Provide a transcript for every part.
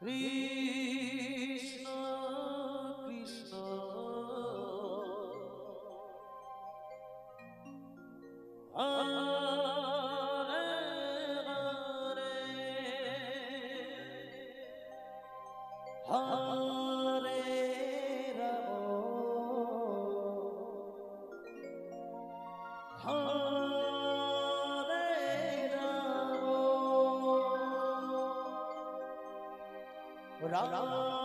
Krishna Krishna Hare Hare Rama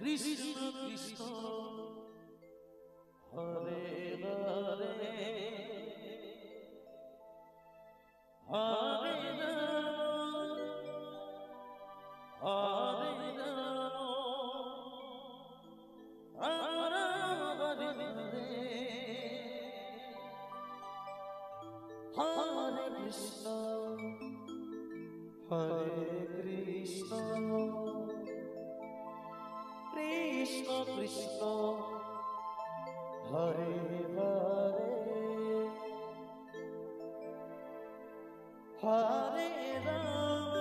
Krishna Krishna Hare Hare Hare Ram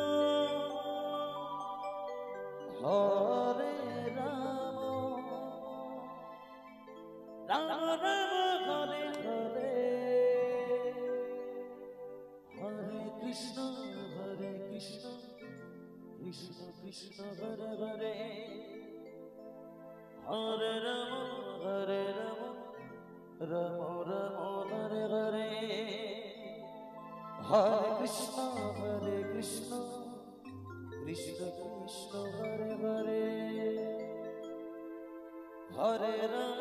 Hare Ram Ram Ram Hare Hare Hare Krishna Hare Krishna Krishna Krishna Hare Hare Hare Ram Hare Ram Ram Ram Hare Hare Hare Krishna Krishna Krishna Hare Hare Hare Ram Ram Ram Hare Hare Hare Krishna Krishna Krishna Hare Hare Hare Ram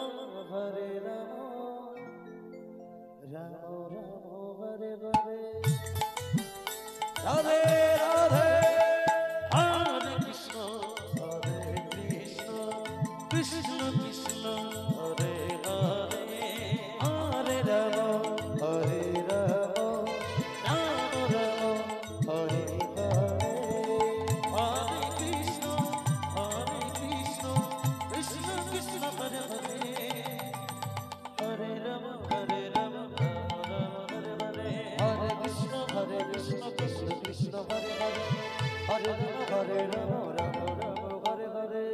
Ram Ram Hare Hare Radhe Radhe Hare Krishna Krishna Krishna Hare Hare Hare Ram Ram Ram Hare Hare Hare Krishna Krishna Krishna Hare Hare Hare Ram Ram Hare Hare Hare Krishna Krishna Krishna Hare Hare Hare Ram Ram Hare Hare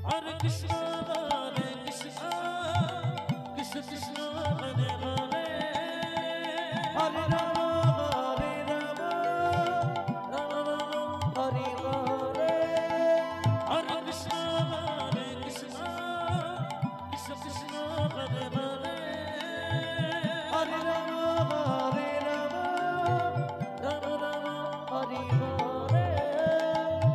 Hare Krishna, Krishna Krishna, Hare Hare, Hare Rama, Hare Rama, Rama Rama, Hare Hare, Hare Krishna, Krishna Krishna, Hare Hare, Hare Rama, Hare Rama, Rama Rama, Hare Hare,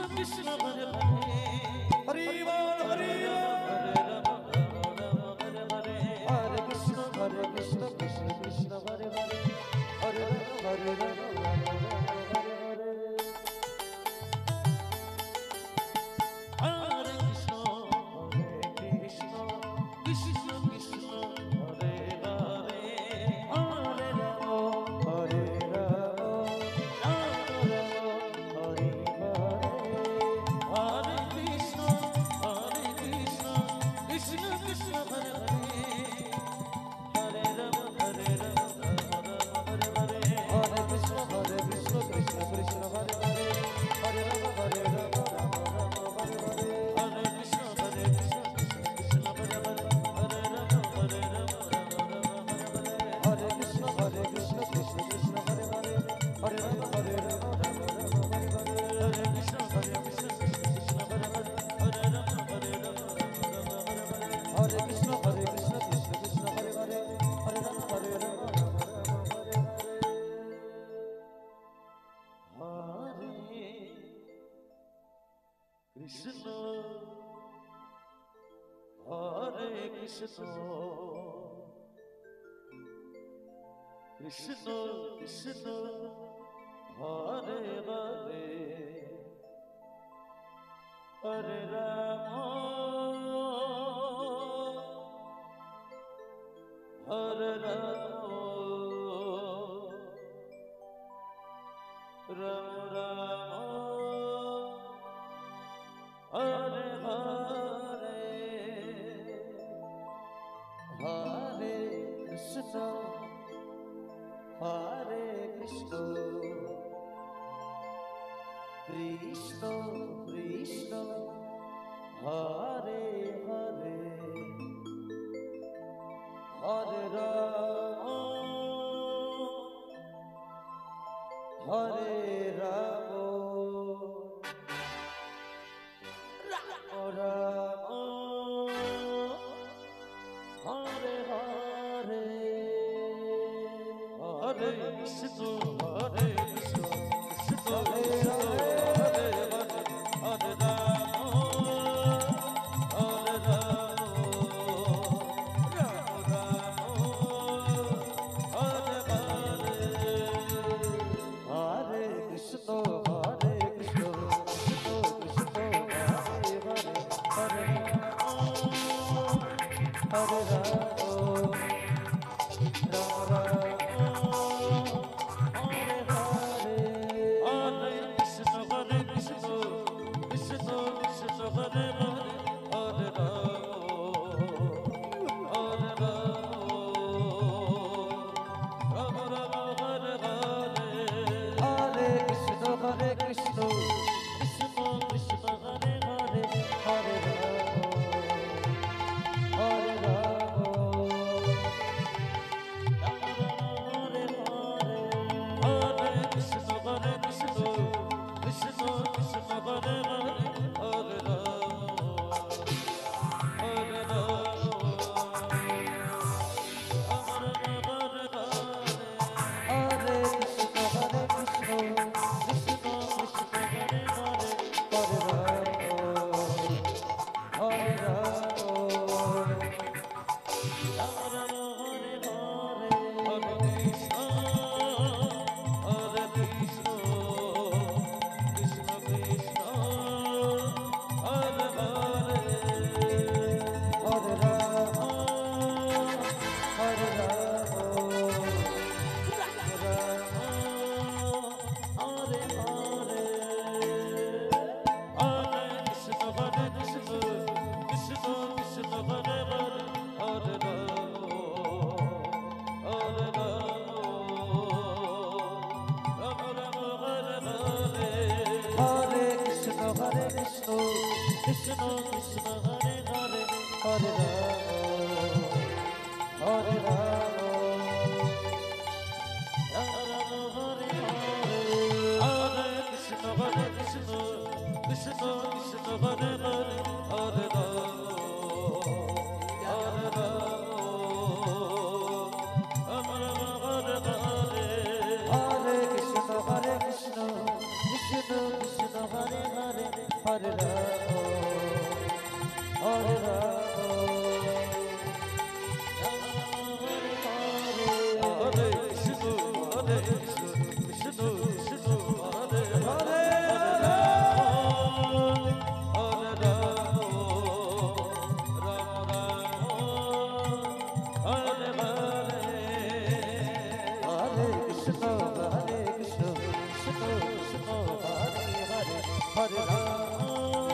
Hare Krishna. Krishna Krishna Hare Hare Radhe Radhe Hare Ram Hare Hare Hare Krishna Krishna Krishna Hare Hare Hare Ram Hare Hare Hare Krishna Krishna Krishna Hare Hare Hare Ram Krishna Krishna Hare Hare Hare Rama Hare Ram, Ram Ram, Hare Hare, Hare Krishna, Hare Krishna, Krishna Krishna, Hare Hare, Hare Ram, Hare Ram, Ram Hare Hare, Hare Krishna, Hare Krishna, Krishna Krishna, Hare Hare, Hare Ram, Hare Ram, Ram Ram, Hare Hare, Hare Krishna, Hare Krishna, Krishna Krishna, Hare Hare, Hare Ram, Hare Ram. Ram Ram, Hare Hare, Hare Krishna, Hare Krishna, Krishna Krishna, Hare Hare, Hare Ram, Hare Ram, Ram Ram, Hare Hare, Hare Krishna, Hare Krishna, Krishna Krishna, Hare Hare, Hare Ram, Hare Ram. Krishna Krishna, Hare Hare, Hare Ram, Hare Ram, Ram Ram, Hare Hare, Hare Krishna, Hare Krishna, Krishna Krishna, Hare Hare, Hare Ram, Hare Ram, Ram Ram, Hare Hare, Hare Krishna, Hare Krishna, Krishna Krishna, Hare Hare, Hare Ram, Hare Ram, Ram Ram, Hare Hare, Hare Krishna, Hare Krishna, Krishna Krishna, Hare Hare, Hare Ram, Hare Ram, Ram Ram, Hare Hare, Hare Krishna, Hare Krishna, Krishna Krishna, Hare Hare, Hare Ram,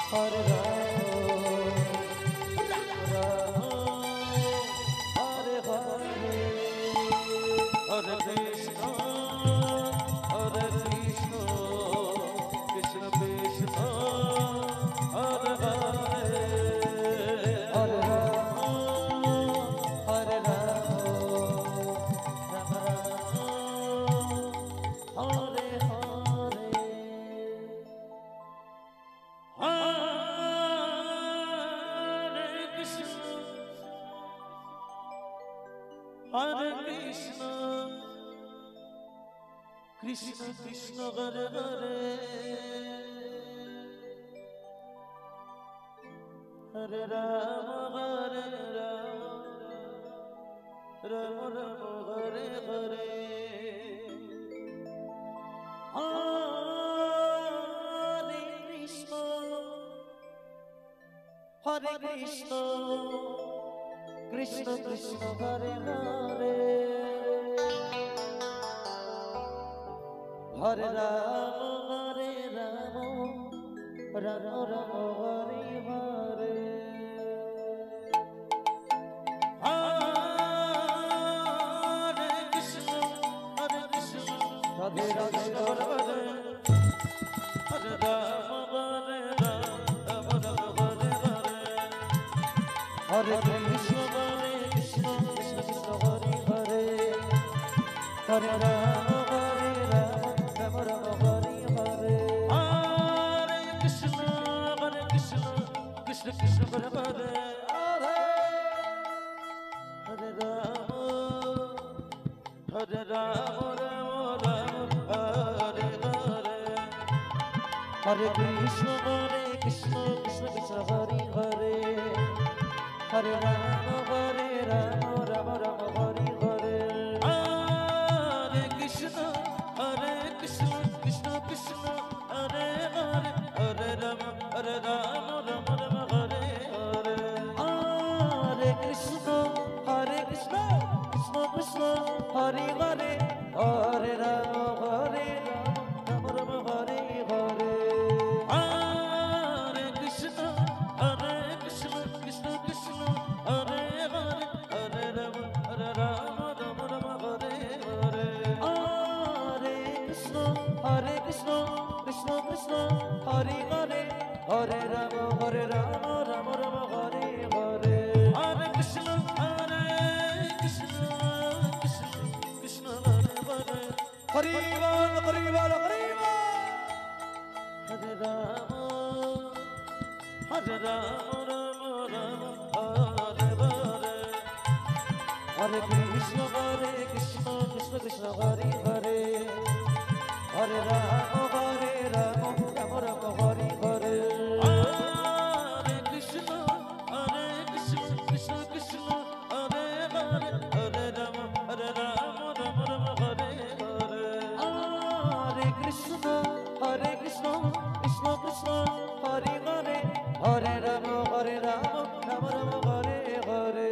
Hare Ram, Ram, Hare Hare, Hare Krishna, Hare Krishna, Krishna Krishna, Hare Hare, Hare Ram, Hare Ram, Ram Ram, Hare Hare. Hare Krishna, Hare Krishna, Krishna Krishna, Hare Hare, Hare Rama, Hare Rama, Rama Rama, Hare Hare, Hare Krishna, Hare Krishna, Krishna Krishna Hare Hare Hare Rama Rama Rama Hare Hare Hare Krishna Radhe Radhe Hare Hare Hare Rama Hare Hare Hare Krishna Krishna Krishna Hare Hare Hare Rama Rama Rama Hare Hare Hare Krishna Krishna Krishna Hare Hare Hare Rama Rama Hare Hare Hare Krishna Krishna Krishna Hare Hare Hare Rama Rama Rama Hare Hare Hare Krishna Krishna Krishna Hare Hare Hare Rama Rama Rama Hare Hare Hare Krishna Krishna Krishna Hare Hare Hare Rama Rama Rama Hare Hare Hare Krishna Krishna Krishna Hare Hare Hare Rama Rama Rama Hare Hare Hare Krishna Krishna Krishna Hare Hare Hare Rama Rama Rama Hare Hare Hare Krishna Krishna Krishna Hare Hare Hare Rama Hare Rama Rama Hare Hare Hare Krishna Krishna Krishna Hare Hare Hare Rama Rama Rama Hare Hare Hare Krishna Krishna Krishna Hare Hare Hare Rama Rama Rama Hare Hare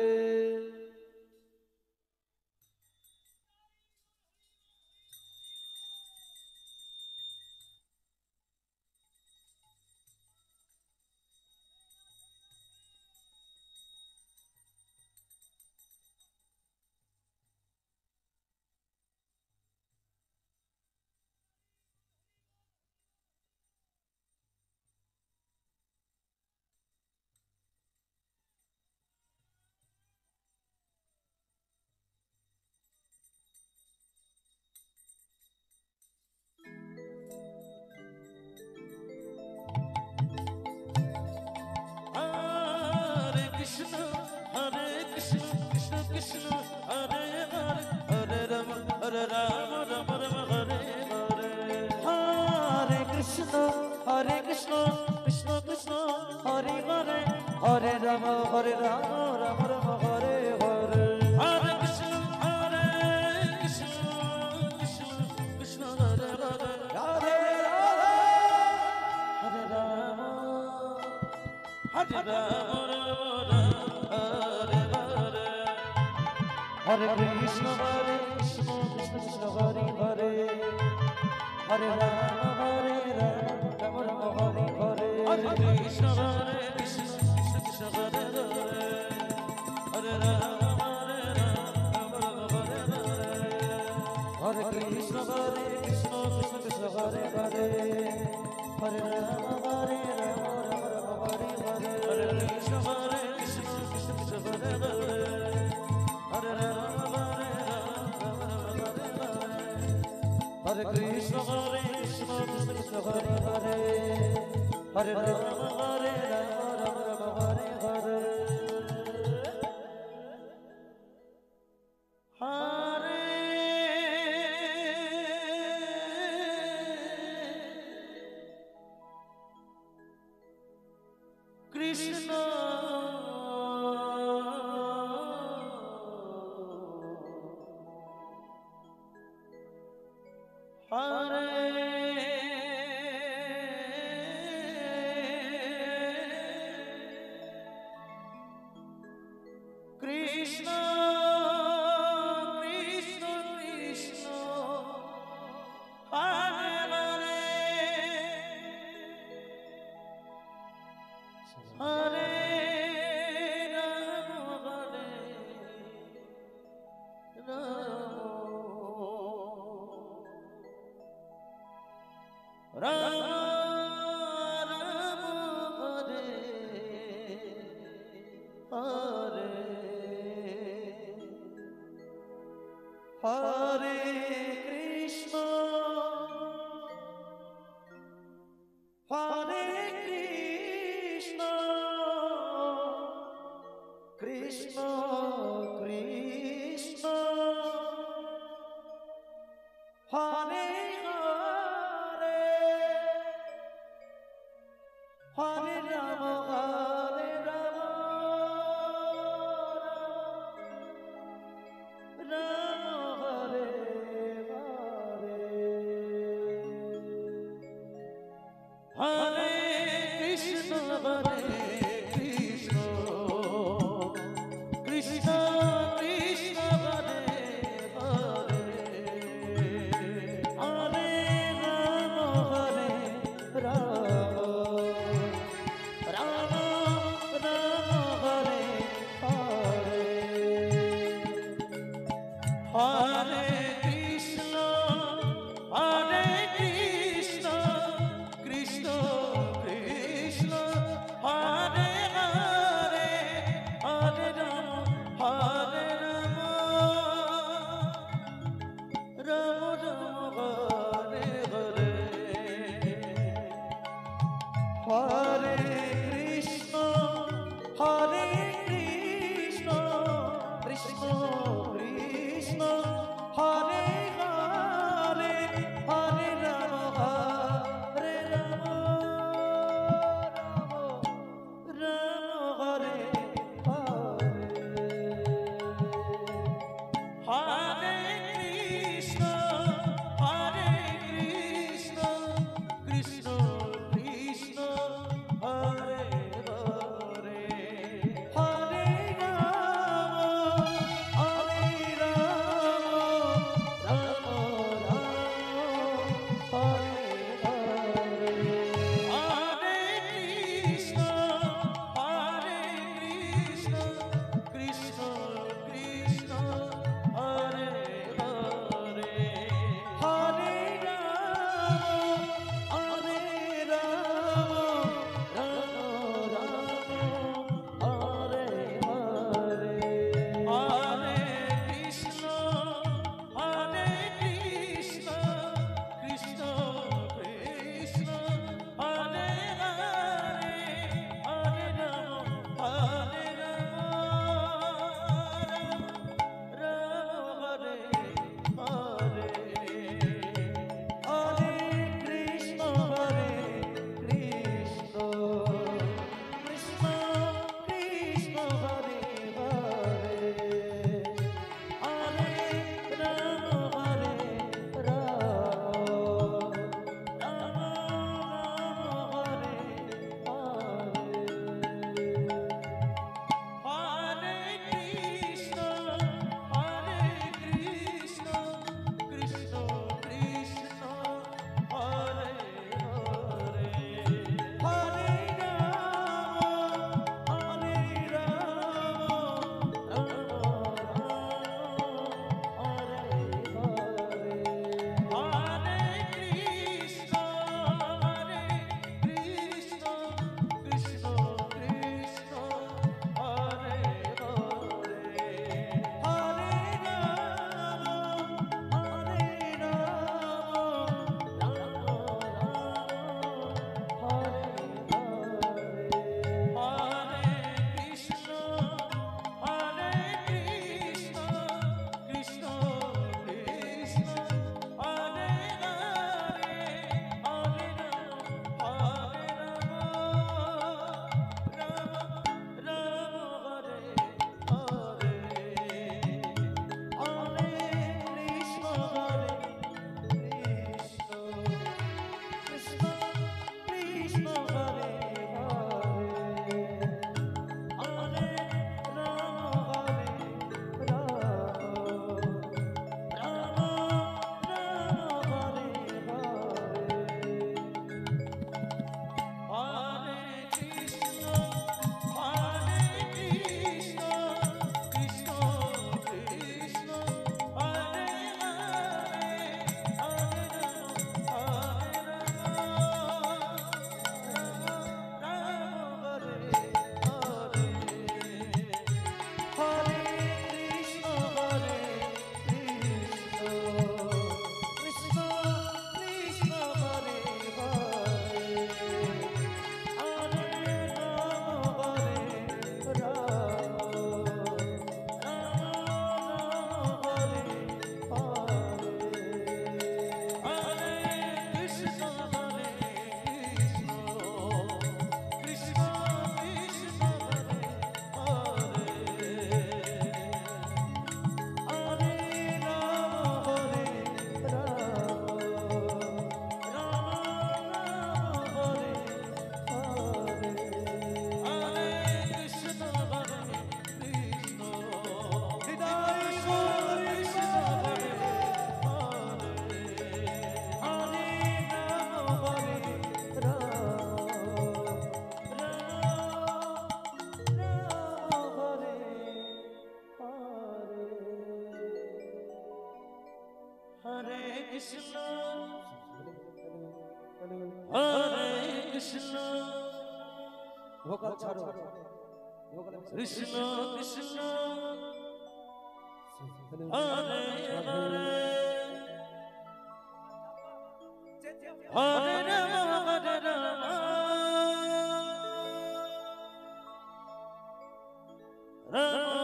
Hare Krishna Krishna Krishna Hare Hare Hare Rama Rama Rama Hare Hare Krishna Krishna Krishna Hare Hare Hare Rama Rama Rama Hare Hare Hare Krishna Krishna Krishna Hare Hare Hare Rama Rama Rama Hare Hare Hare Krishna Krishna Hare Hare Radhe Radhe Hare Rama Hare Rama Hare Krishna Krishna Krishna Hare Hare Hare Rama Rama Rama Hare Hare Hare Krishna Krishna Krishna Hare Hare Hare Rama Rama Hare Hare Hare Krishna Krishna Krishna Hare Hare Hare Rama Rama Rama Hare Hare Hare Krishna Krishna Krishna Hare Hare Hare Rama Hare Krishna Krishna Krishna Hare Hare Hare Rama Rama Hare Hare Hare Krishna Hare Krishna Krishna Krishna Hare Hare Ram Ram Hare Hare Hare Krishna Hare Krishna Krishna Krishna Hare Hare Hare Ram Hare Ram Ram Hare Hare Hare Krishna Hare Krishna Krishna Krishna Hare Hare Hare Ram Hare Ram Ram Ram Hare Hare Hare Krishna Hare Krishna Krishna Krishna Hare Hare Hare Ram Hare Ram Ram Ram Hare Hare Hare Krishna Hare Krishna Krishna Krishna Hare Hare Hare Ram Hare Ram Ram Ram Hare Hare Hare Krishna Hare Krishna Krishna Krishna Hare Hare Hare Ram Krishna Hare Krishna vocal chhado Krishna Krishna Hare Hare Hare Rama Hare Rama Rama Rama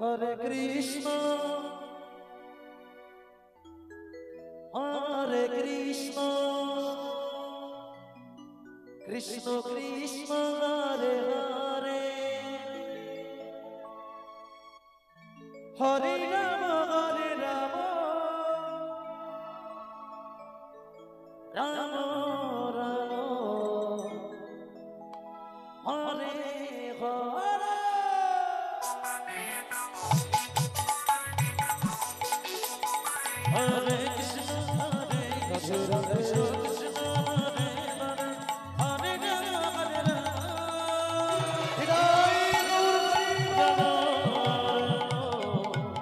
Hare Krishna Hare Krishna Krishna Krishna Hare Hare Hare Rama Hare Rama Rama Rama Hare Hare Hare Krishna Hare Krishna Krishna Krishna Hare Hare Hare Rama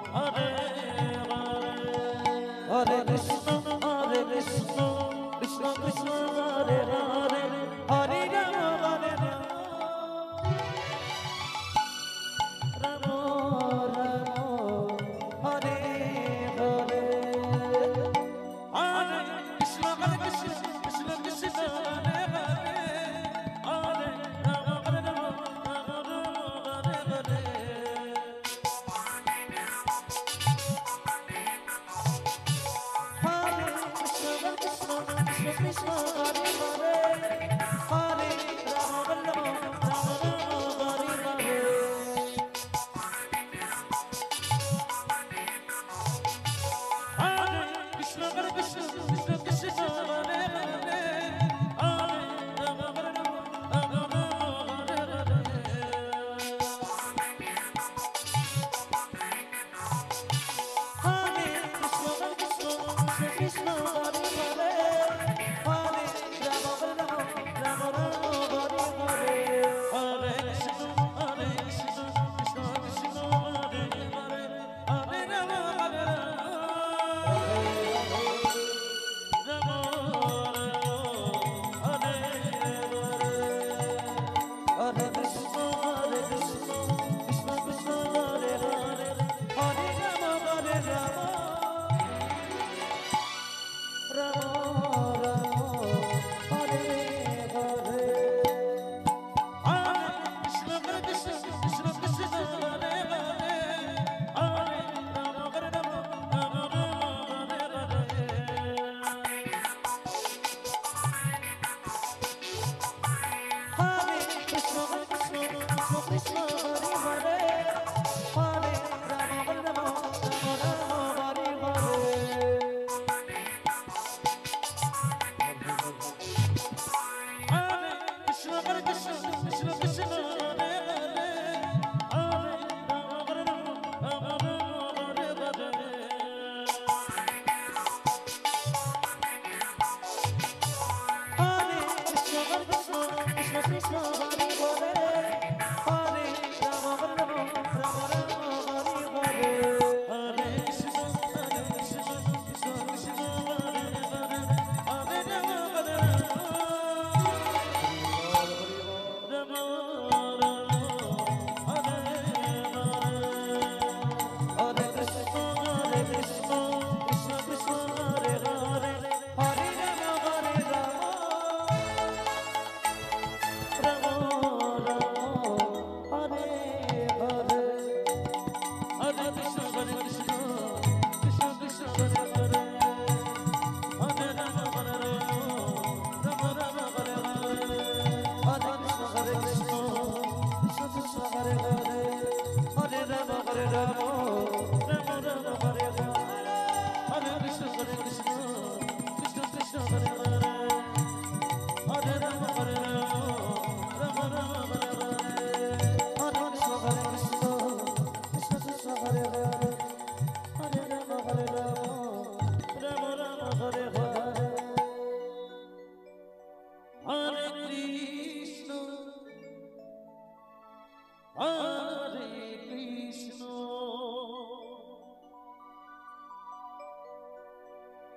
Hare Rama Hare Krishna Hare Krishna Krishna Krishna Hare Hare Hare Rama Hare Rama Rama Hare Hare Hare Krishna Hare Krishna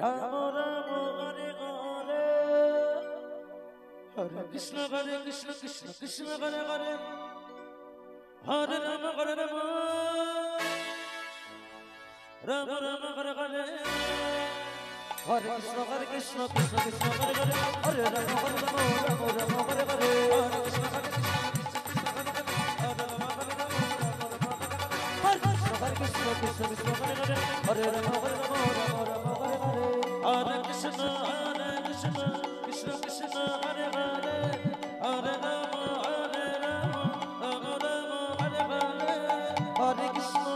Ram Ram Hare Hare Hare Krishna Krishna Krishna Hare Hare Hare Rama Ram Ram Hare Hare Hare Krishna Krishna Krishna Hare Hare Hare Rama Ram Hare Hare Hare Krishna Krishna Krishna Hare Hare Hare Rama Hare Hare Hare Krishna Krishna Krishna Hare Hare Hare Rama Rama Hare Hare Hare Krishna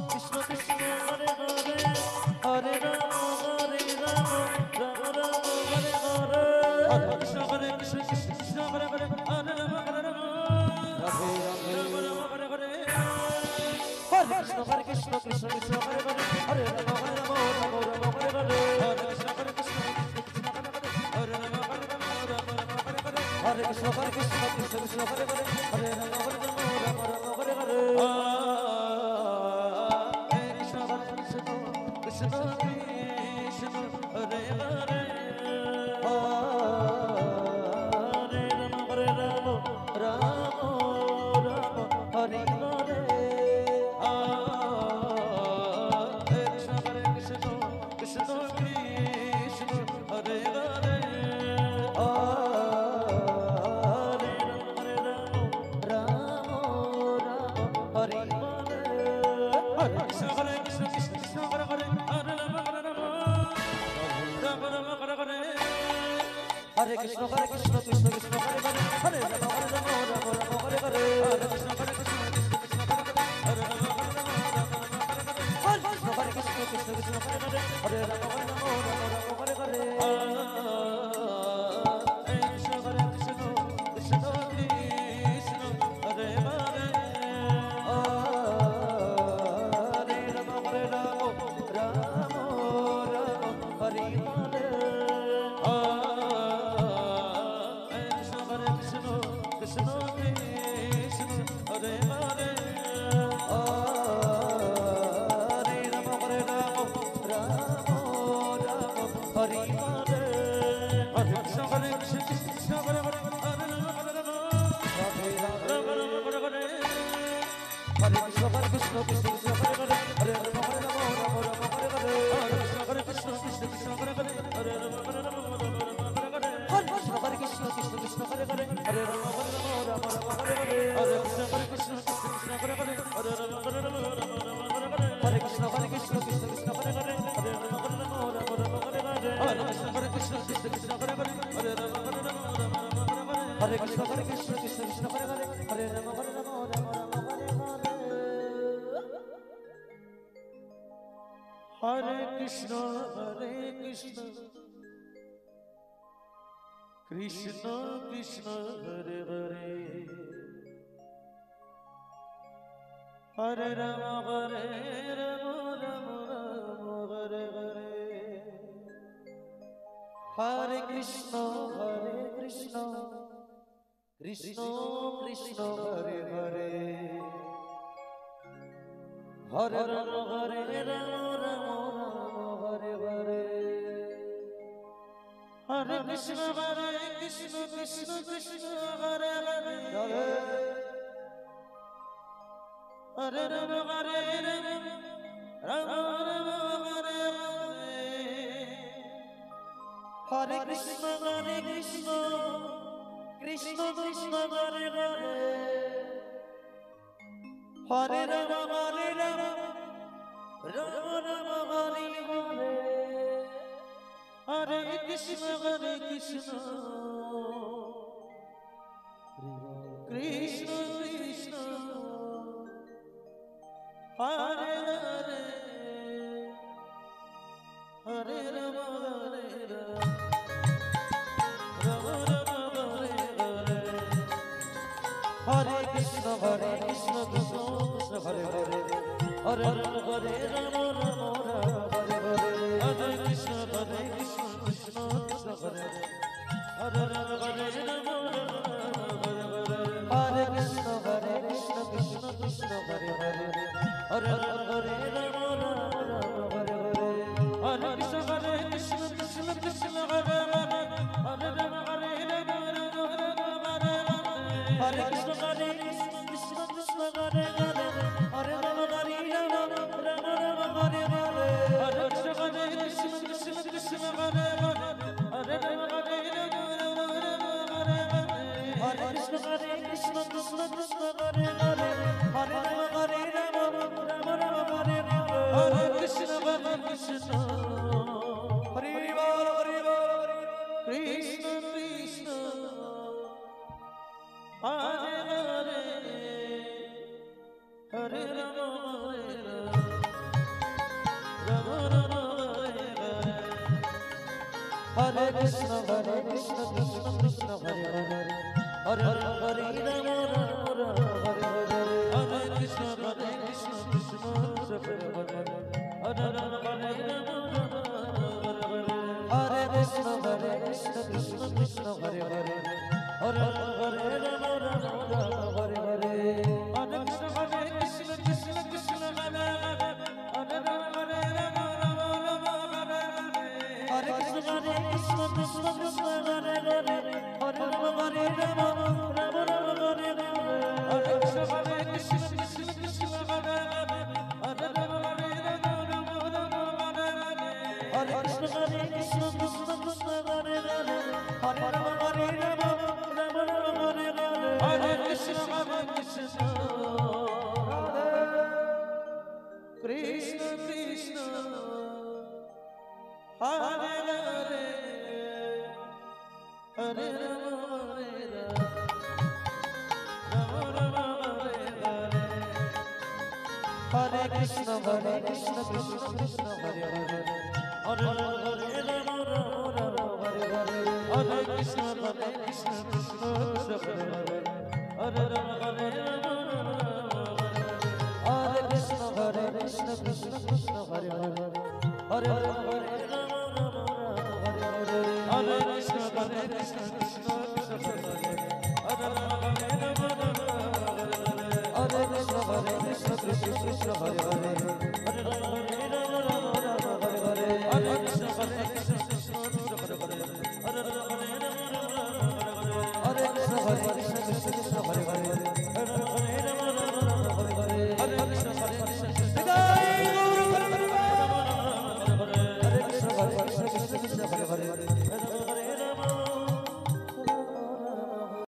Krishna Krishna Hare Hare Hare Rama Rama Hare Hare Hare Krishna Krishna Hare Hare Hare Rama Rama Hare Krishna Krishna Krishna Hare Hare Hare Rama Rama Hare Hare Hare Krishna Krishna Hare Rama Hare Krishna Krishna Krishna Hare Hare Hare Rama Rama Hare Hare Hare Krishna Krishna Krishna Hare Hare Hare Rama Rama Hare Hare Hare Krishna Krishna Krishna Hare Hare Hare Rama Rama Hare Hare Hare Krishna Krishna Hare Rama Hare Krishna Krishna Hare Hare Hare Rama Hare Hare Hare Krishna Krishna Hare Hare Hare Rama Hare Hare Krishna Krishna Hare Hare Hare Rama Hare Hare Hare Krishna Krishna Hare Hare Hare Rama Hare Krishna Krishna Hare Hare Hare Rama Hare Hare Hare Krishna Krishna Hare Hare Hare Rama Hare Krishna Krishna Hare Hare Hare Rama Hare Krishna Krishna Hare Hare Hare Rama Hare Krishna Krishna Hare Hare Hare Rama Hare Krishna Krishna Krishna Hare Hare Hare Rama Hare Rama Hare Hare Hare Krishna Krishna Krishna Hare Hare Hare Rama Hare Rama Hare Hare Hare Krishna Krishna Krishna Hare Hare Hare Rama Hare Rama Hare Hare Hare Krishna Krishna Hare Hare Hare Rama Rama Hare Hare Hare Krishna Krishna Krishna Hare Hare Hare Rama Rama Hare Hare Hare Krishna Krishna Hare Hare Hare Rama Hare Rama Hare Hare Hare Krishna Krishna Hare Hare Hare Rama Hare Rama Hare Hare Hare Krishna Krishna Hare Hare Hare Rama Hare Rama Hare Hare Krishna Krishna Hare Hare Hare Rama Hare Rama